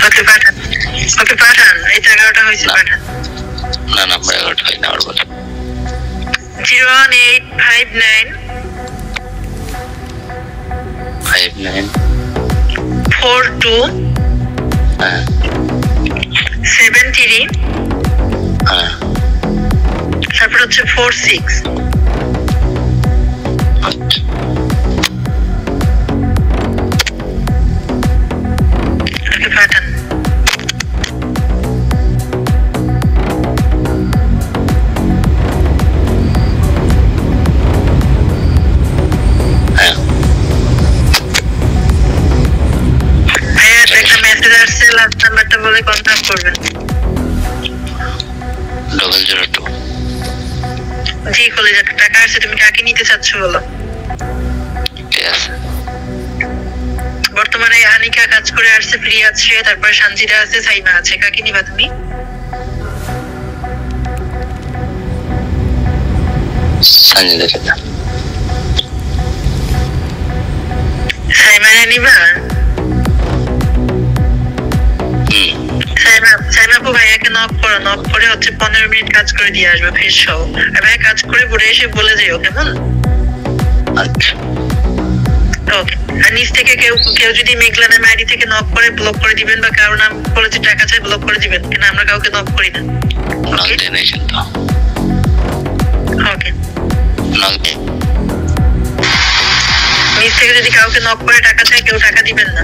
ওকে পাঠান, ওকে পাঠান। এটা 11টা হয়েছে, পাঠান। না নাম্বার 11টা হয় না, আর বলো। 01859 59 42 হ্যাঁ 73 হ্যাঁ তারপর হচ্ছে 46। আচ্ছা ওকে পাঠান। একটা মেসেজ আসছে, লাস্ট নাম্বারটা বলে কনফার্ম করবেন। 002 জি কলেজ টাকা আসছে, তুমি কাকে নিতে চাচ্ছ বলো। ঠিক আছে। বর্তমানে আনিকা কাজ করে আসছে, ফ্রি আছে, তারপর সানজিদা আছে, সাইমা আছে, কাকে নিবা তুমি? সানজিদা কে না, সাইমারে নিবা? সাইমাপু ভাইয়াকে নক করো, নক করে হচ্ছে 15 মিনিট কাজ করে দিয়ে আসবে ফ্রেশ সহ। আর ভাইয়া কাজ করে ঘুরে এসে বলে যাও, কেমন? আচ্ছা ওকে। আর নিচ থেকে কেউ কেউ যদি মেঘলা নামে আইডি থেকে নক করে ব্লক করে দিবেন, বা কারো নাম বলে যে টাকা চাই ব্লক করে দিবেন, কেন আমরা কাউকে নক করি না। নক দেন কিন্তু। ওকে। নক দেন। নিচ থেকে যদি কাউকে নক করে টাকা চাই, কেউ টাকা দিবেন না।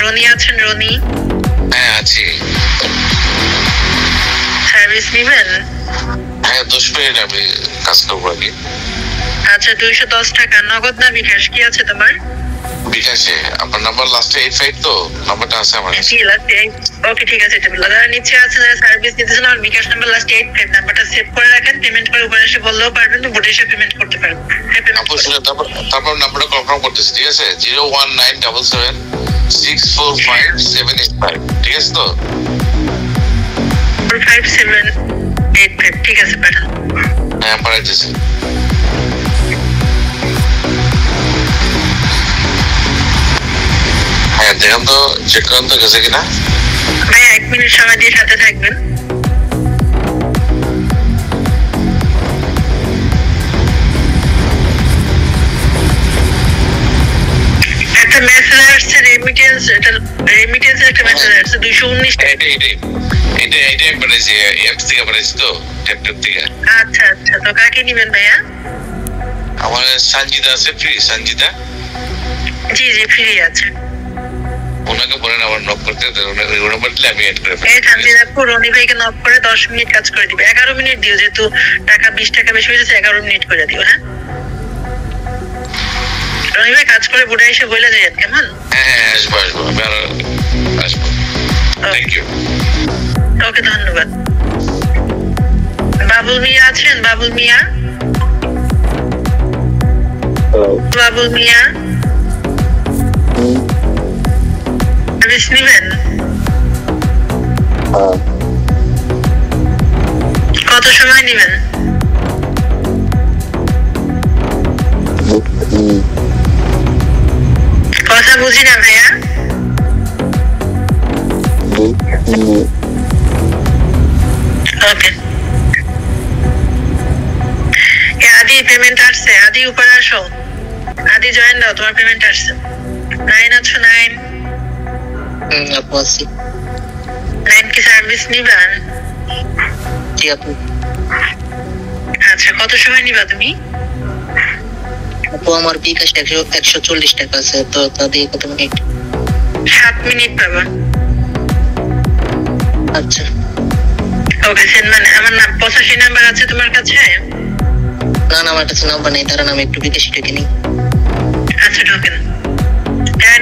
রনি আছেন? রনি? হ্যাঁ আছি। সার্ভিস নিবেন? হ্যাঁ 10 মিনিট আমি কাজ করবো আগে। আচ্ছা 210 টাকা নগদ না বিকাশ? কি আছে তোমার? বিকাশে। আপনার নাম্বার লাস্টে 85 তো, নাম্বারটা আছে আমার কাছে। ওকে ঠিক আছে, এটা বলো। যারা নিচে আছে, যারা সার্ভিস নিতেছেন, আমার বিকাশ নাম্বার লাস্টে 85, নাম্বারটা সেভ করে রাখেন। পেমেন্ট করে উপরে এসে বললেও পারবেন, তো বোর্ডে এসে পেমেন্ট করতে পারবেন। আপু শুনে তারপর নাম্বারটা কনফার্ম করতেছি, ঠিক আছে? 01977645785, ঠিক আছে তো? 5785, ঠিক আছে, পাঠান। হ্যাঁ পাঠাইতেছি। হ্যাঁ দেখেন তো, চেক করেন তো গেছে কিনা। ভাই 1 মিনিট সময় দিয়ে সাথে থাকবেন। একটা মেসেজ আসছে রেমিটেন্স, এটা রেমিটেন্সের একটা মেসেজ আসছে 219 টাকা। এটা পাঠাইছি, অ্যাপস থেকে পাঠাইছি তো, ট্যাপটপ থেকে। আচ্ছা আচ্ছা, তো কাকে নিবেন ভাইয়া? আমার সঞ্জিতা আছে, ফ্রি সঞ্জিতা। জি জি ফ্রি আছে। ওনাকে বলেন আমার নক করতে, ওই নাম্বার দিলে আমি অ্যাড করে এই সঞ্জিতা রনি ভাইকে নক করে 10 মিনিট কাজ করে দিবে। 11 মিনিট দিও, যেহেতু টাকা 20 টাকা বেশি হয়েছে, 11 মিনিট করে দিও। হ্যাঁ রনি ভাই কাজ করে বুড়ে এসে বলে যায়, কেমন? হ্যাঁ আসবো আমি আর আসবো। Thank you. ওকে ধন্যবাদ। বাবুল মিয়া আছেন? বাবুল মিয়া? বাবুল মিয়া সার্ভিস নিবেন? কত সময় নিবেন? কথা বুঝি না ভাইয়া। ওকে। আদি পেমেন্ট আসছে, আদি উপরে আসো, আদি জয়েন দাও, তোমার পেমেন্ট আসছে। 9 আছো? 9 আপু আছি। 9 কি সার্ভিস নিবেন? জি আপু। আচ্ছা কত সময় নিবা তুমি? আপু আমার বিকাশ 140 টাকা আছে, তো তা দিয়ে কত মিনিট? 7 মিনিট পাবা। আচ্ছা ওকে সেন্ড মানে আমার নাম 85 নাম্বার আছে তোমার কাছে? না না আমার কাছে নাম্বার নেই, তারা আমি একটু বিকাশি টাকা নিই। আচ্ছা ঢোকেন।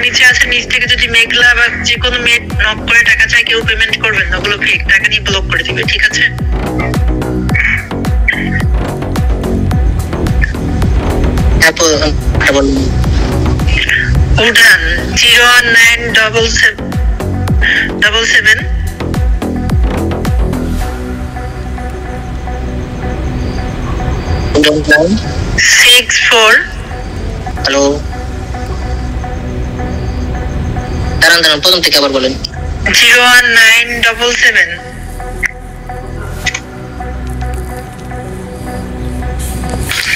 নিচে আছে, নিচ থেকে যদি মেঘলা বা যে কোনো মেয়ে নক করে টাকা চাই, কেউ পেমেন্ট করবেন না, ওগুলো ফেক, টাকা নিয়ে ব্লক করে দিবে, ঠিক আছে? আপু বলুন। উড়ান 01977 64। হ্যালো দাঁড়ান প্রথম থেকে আবার বলেন। 01977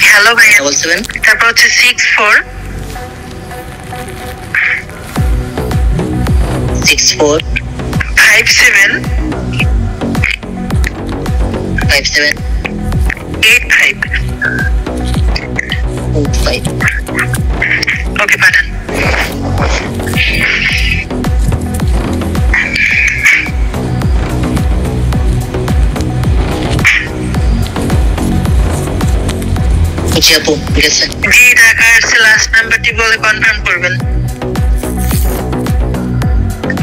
হ্যালো ভাইয়া 77 তারপর হচ্ছে 64 64 57 57 85 5 ওকে পাঠান। জি আপু গেছে। জি টাকা আসছে, লাস্ট নাম্বারটি বলে কনফার্ম করবেন।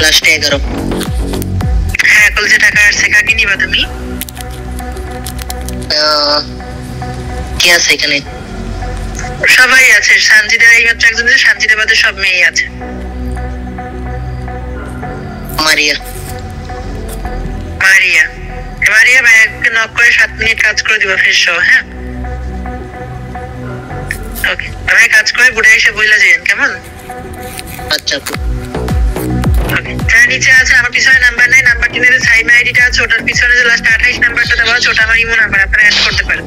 লাস্টে 11 হ্যাঁ কলেজে টাকা আসছে, কাকে নিবা তুমি? কে আছে এখানে? সবাই আছে, সানজিদা এইমাত্র একজন আছে, সানজিদা বাদে সব মেয়ে আছে। মারিয়া মারিয়া মারিয়া ভাইয়াকে নক করে 7 মিনিট কাজ করে দিবা ফ্রেশ সহ। হ্যাঁ ওকে ভাই, কাজ করে বুড়ে এসে বইলা যাবেন কেমন? আচ্ছা আপু ওকে তার নিচে আছে আমার পিছনে নাম্বার নাই, নাম্বারটি নিয়ে সাইমা আইডিটা আছে, ওটার পিছনে যে লাস্ট 28 নাম্বারটা দেওয়া আছে ওটা আমার ইমো নাম্বার, আপনারা অ্যাড করতে পারেন।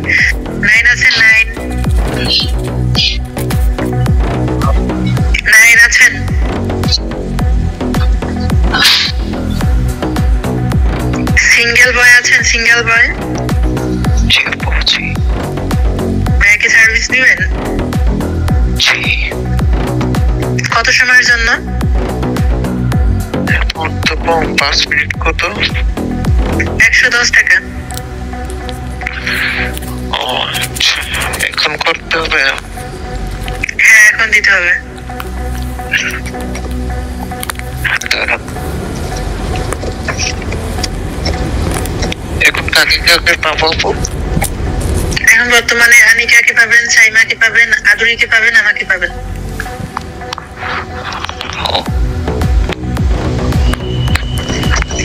9 আছে 9 আছেন? সিঙ্গেল বয় আছেন? সিঙ্গেল বয় ভাইয়াকে সার্ভিস দিবেন? কত সময়ের জন্য? 5 মিনিট কত? 110 টাকা। এখন করতে হবে? হ্যাঁ এখন দিতে হবে। এখন কাকে কাকে পাবো? এখন বর্তমানে আনিকাকে পাবেন, সাইমাকে পাবেন, আদুরিকে পাবেন, আমাকে পাবেন।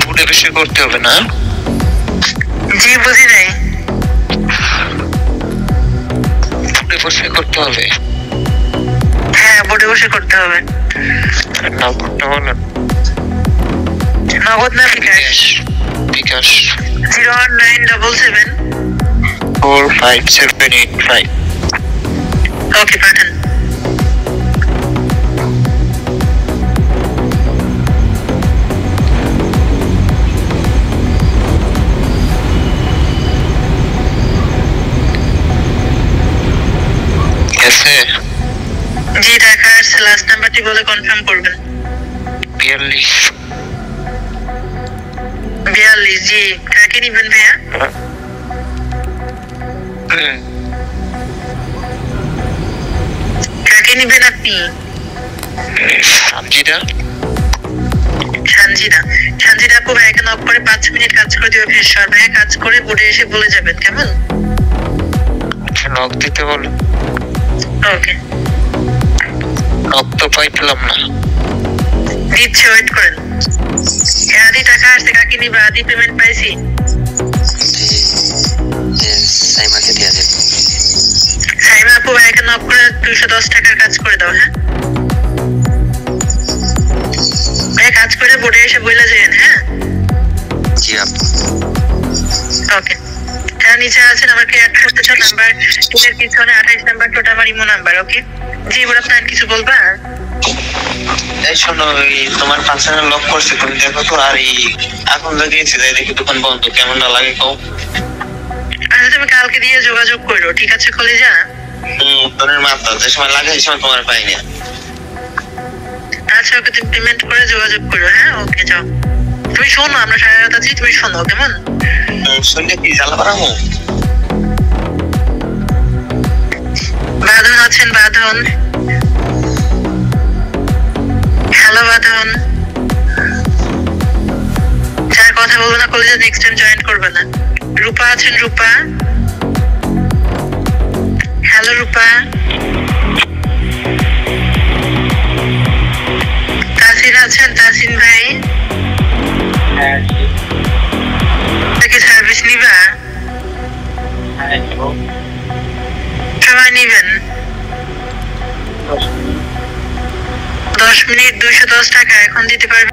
বুড়ে বেশি করতে হবে না? জি বুঝি নাই। বুড়ে বসে করতে হবে? হ্যাঁ বোর্ডে বসে করতে হবে। নগদটা বলেন। নগদ না বিকাশ? বিকাশ 01977 45785। ওকে পাঠান। গেছে? জি টাকা আসছে, লাস্ট নাম্বারটি বলে কনফার্ম করবেন। 42 জি কাকে নিবেন ভাইয়া? কাকে নিবেন আপনি? সানজিদা। সানজিদা সানজিদা আপু ভাইয়াকে নক করে 5 মিনিট কাজ করে দিবে ফ্রেশ সর, ভাইয়া কাজ করে বোর্ডে এসে বলে যাবেন কেমন? নক দিতে বলো। ওকে নক তো পাইলাম না। দিচ্ছে, ওয়েট করেন। আদি টাকা আসছে, কাকে নিবা? আদি পেমেন্ট পাইছি। সাইমাকে দিয়ে দেব। সাইমা আপু ভাইয়াকে নক করে 210 টাকার কাজ করে দাও। হ্যাঁ ভাইয়া কাজ করে বোর্ডে এসে বইলা যাবেন। হ্যাঁ জি আপু ওকে তার নিচে আছেন, আমাকে অ্যাড করতে চাও নাম্বার এর পিছনে 28 নাম্বারটা ওটা আমার ইমো নাম্বার। ওকে জি বড় প্ল্যান কিছু বলবা? এই শোনো, তোমার পার্সোনাল লক করছে, তুমি দেখো তো। আর এখন লাগিয়েছি, যাই দেখি দোকান বন্ধ, কেমন না লাগে কও। আচ্ছা তুমি কালকে দিয়ে যোগাযোগ করো, ঠিক আছে? খুলে যা। তোর মাথা যে সময় লাগে সেই সময় তোমার পাই না। আচ্ছা ওকে তুমি পেমেন্ট করে যোগাযোগ করো। হ্যাঁ ওকে যাও। তুমি শোনো, আমরা 7:30 আছি, তুমি শোনো কেমন? শুনলে কি জ্বালা পারামো? বাঁধন আছেন? বাঁধন হ্যালো বাঁধন। যার কথা বলবো না কলেজে নেক্সট টাইম জয়েন করবে না। রূপা আছেন? রূপা হ্যালো রূপা। তাসিন আছেন? তাসিন ভাই কি সার্ভিস নিবা? সময় নিবেন? 10 মিনিট 210 টাকা এখন দিতে পারবেন?